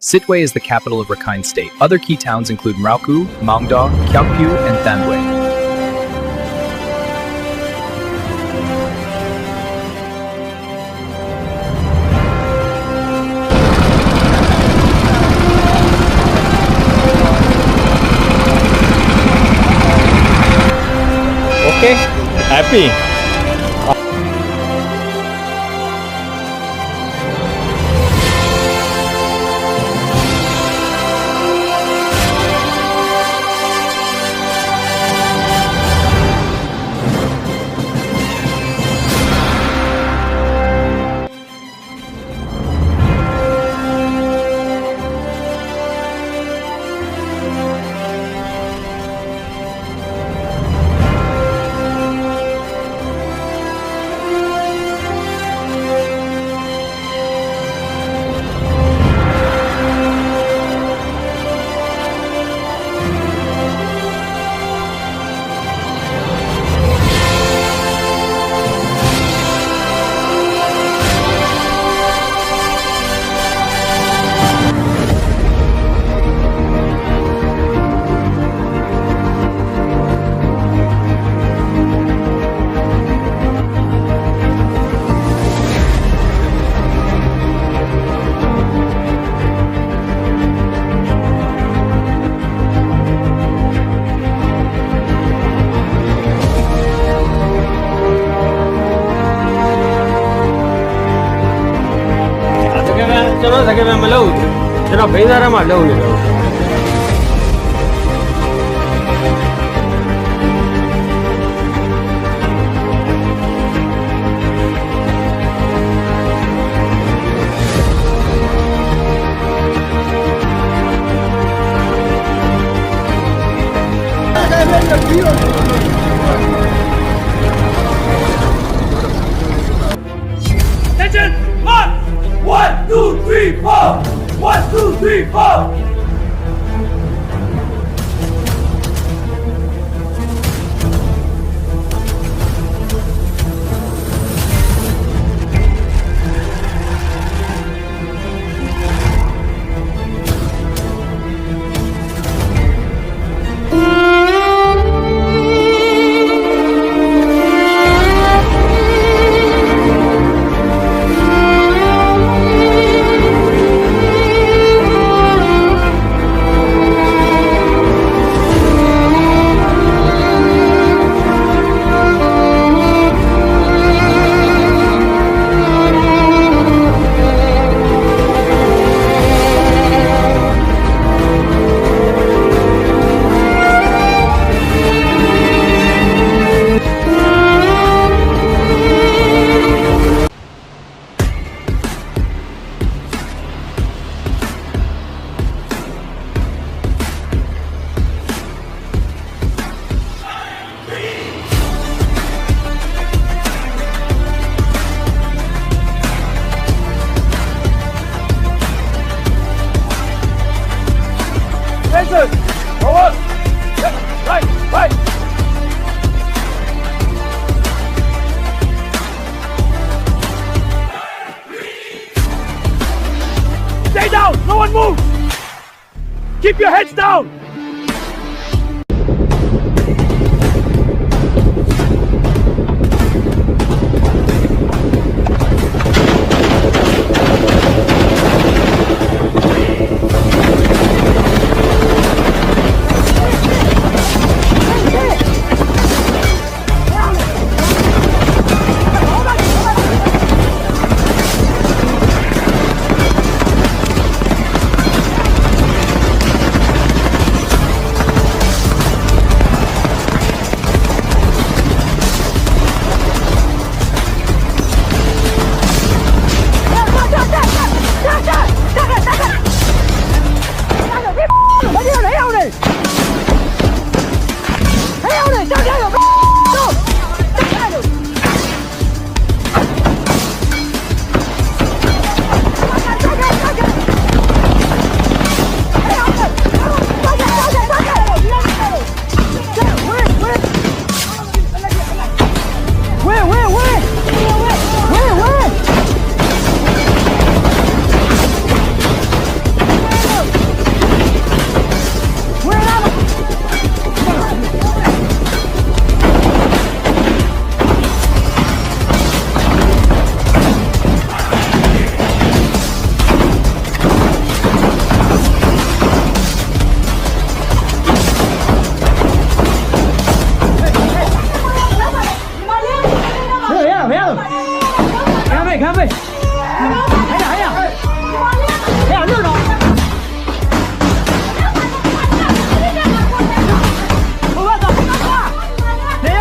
Sitwe is the capital of Rakhine State. Other key towns include Mraoku, Maungdaw, Kyaukpyu, and Thanbwe. Okay, happy. चलो सके मैं मिलाऊं चलो बेदारा मार लो नहीं लो Attention! March! 1, 2, 3, 4! 1, 2, 3, 4! Attention! Forward! Left, right, right! Stay down! No one move! Keep your heads down! 妹，哎呀，热闹！我走，没有。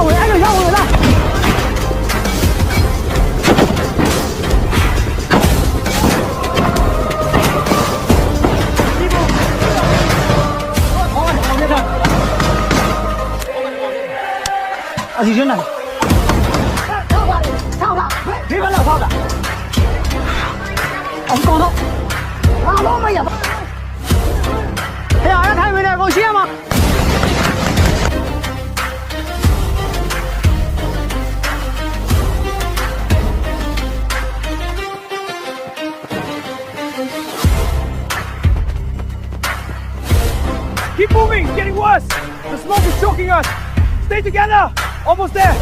回来！让我来！啊，你真的？唱吧，别管老炮子。我们高头，哪老没有？哎呀，让看没点够线吗？ Keep moving, it's getting worse. The smoke is choking us. Stay together. Almost there.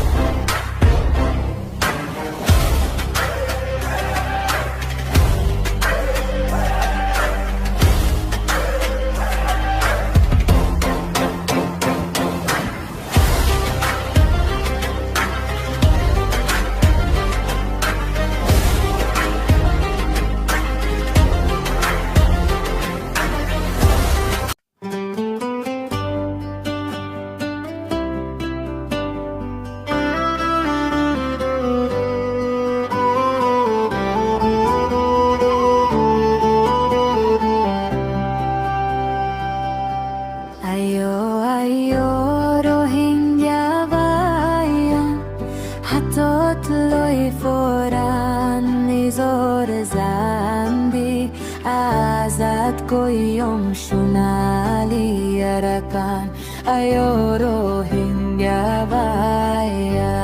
Koyom shunali arkan ayo Rohingya baya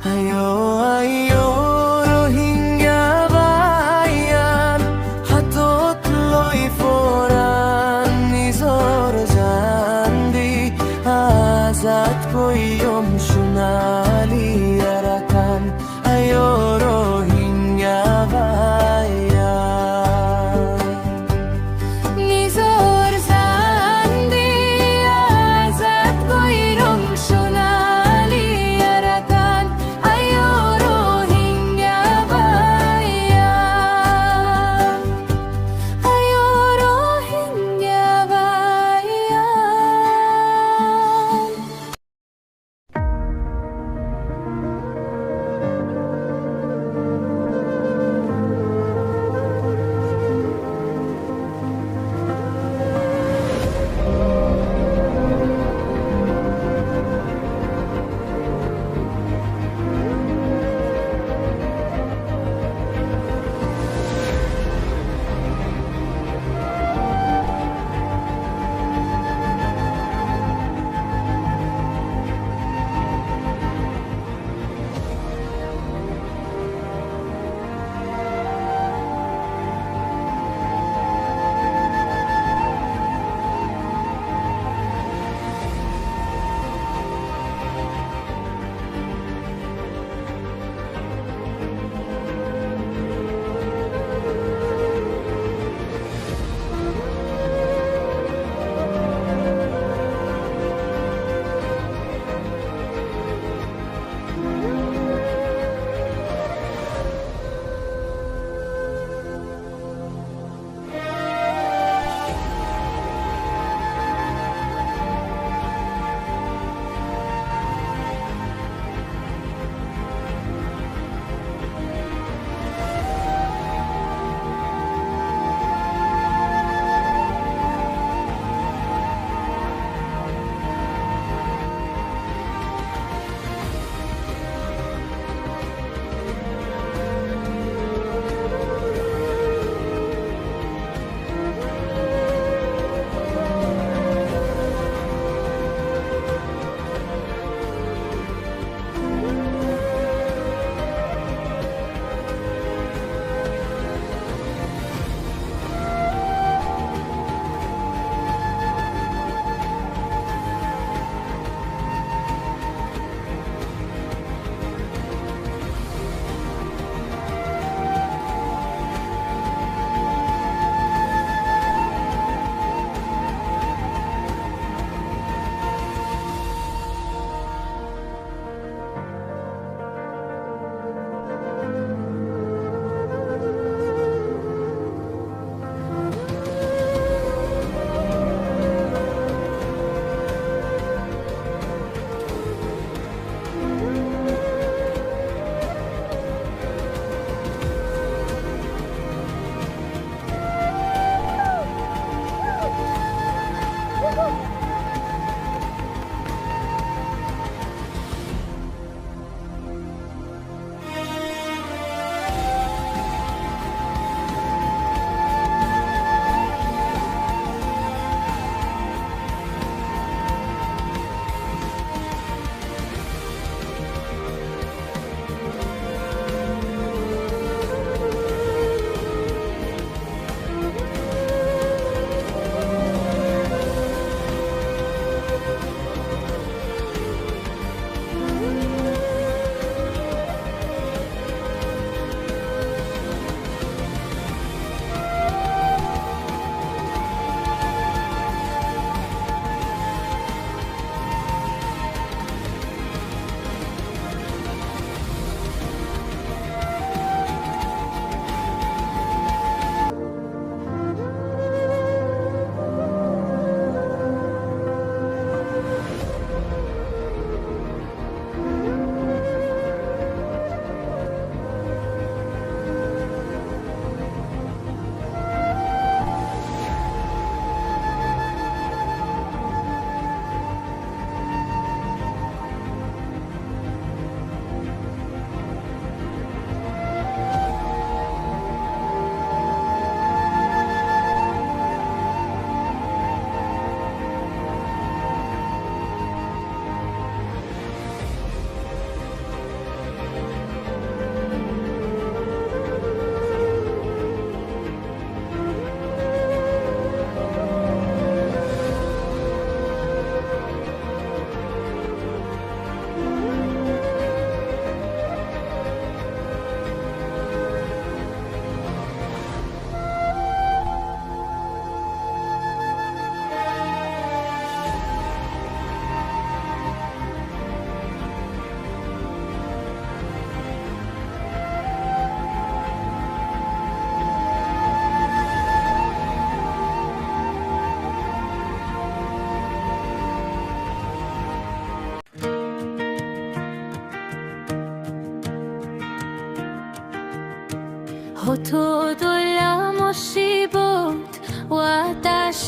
ayo Rohingya baya hatot loi foran nizor zandi azat koyom shunali arkan ayo Rohingya baya Nizor zandi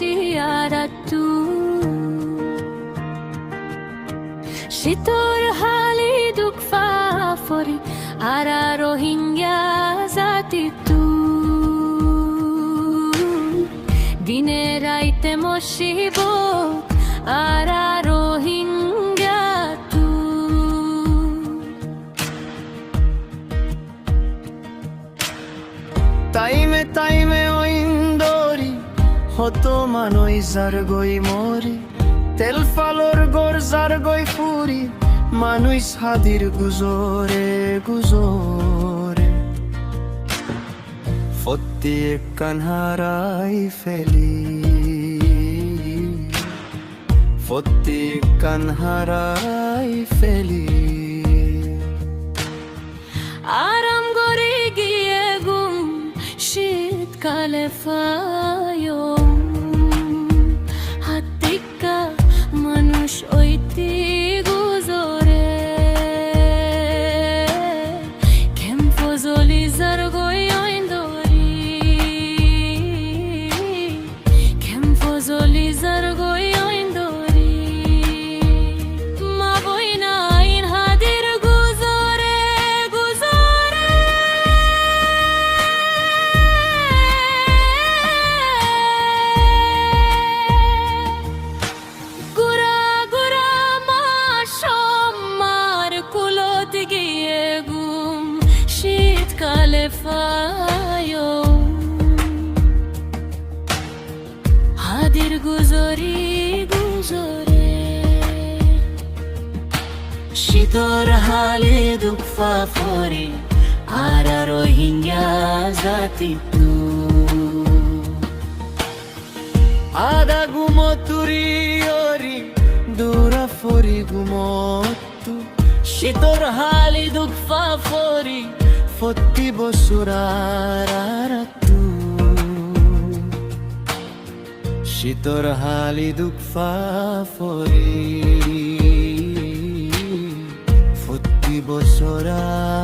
মশিয়ারাতু শীতর হালি দুঃখ ফাফরি আরা রোহিঙ্গা জাতি তু দিনে রাইতে মশিব আরা রোহিঙ্গা তু টাইমে ওইন্দরি হতো মানই যার গই মরি তেল ফালর গর যার গই ফুরি মানুষ হাদির গুজরে ফত্তি কানহারাই ফেলি ফত্তি কানহারাই ফেলি আরাম করে গিয়ে গুম শীতকালে ফায়ো হাতিকা মানুষ ওইতি গুজরে কেম্পো জলি যার গই ওইন্দরি কেম্পো জলি যার গই ওইন্দরি মা বই নাইন হাদির গুজরে গুরা গুরা মা সম্মার কুলত গিয়ে গুম শীতকালে ফায়ো হাদির গুজরে শীতর হালে দুঃখ ফাফরে আরা রোহিঙ্গা জাতি তু আদা গুমতুরি ওরি দূরা ফরি গুমতু শীতর হালি দুঃখ ফাফরি ফত্তি বসুরারাতু শীতর হালি দুঃখা ফরি ফত্তি বসুরারাতু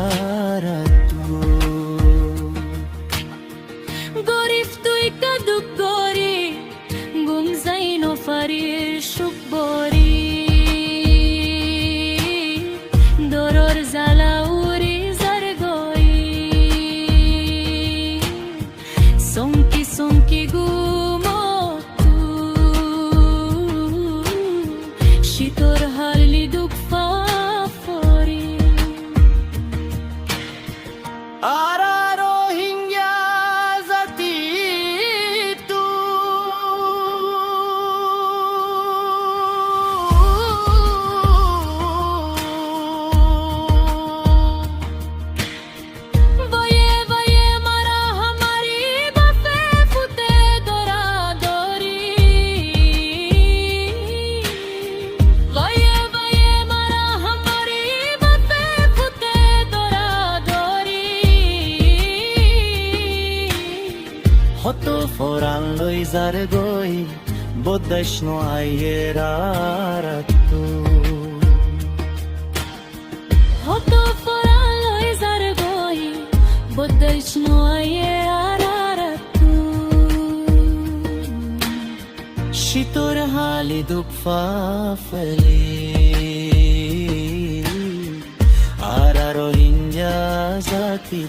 গরিব তুই কাদুক গরি গুম যাইনো ফারির সুকবরি দরর জালা উরি যার গই সঙ্কি সঙ্কি গুমতু শীতর হালি দুঃখ ফাফরি আরা রোহিঙ্গা জাতি তু বয়ে বয়ে মারা হামারি বাপে ফুতে দরা দরি বয়ে বয়ে মারা হামারি বাপে ফুতে দরা দরি হতো ফোরান লই যার গই বদাইশনো আইয়েরারাতু হতো ফরান লই যার গই বদলছনো আয়ে আরারাতু শীতর হালি দুঃখা ফেলি আরা রোহিঙ্গা জাতি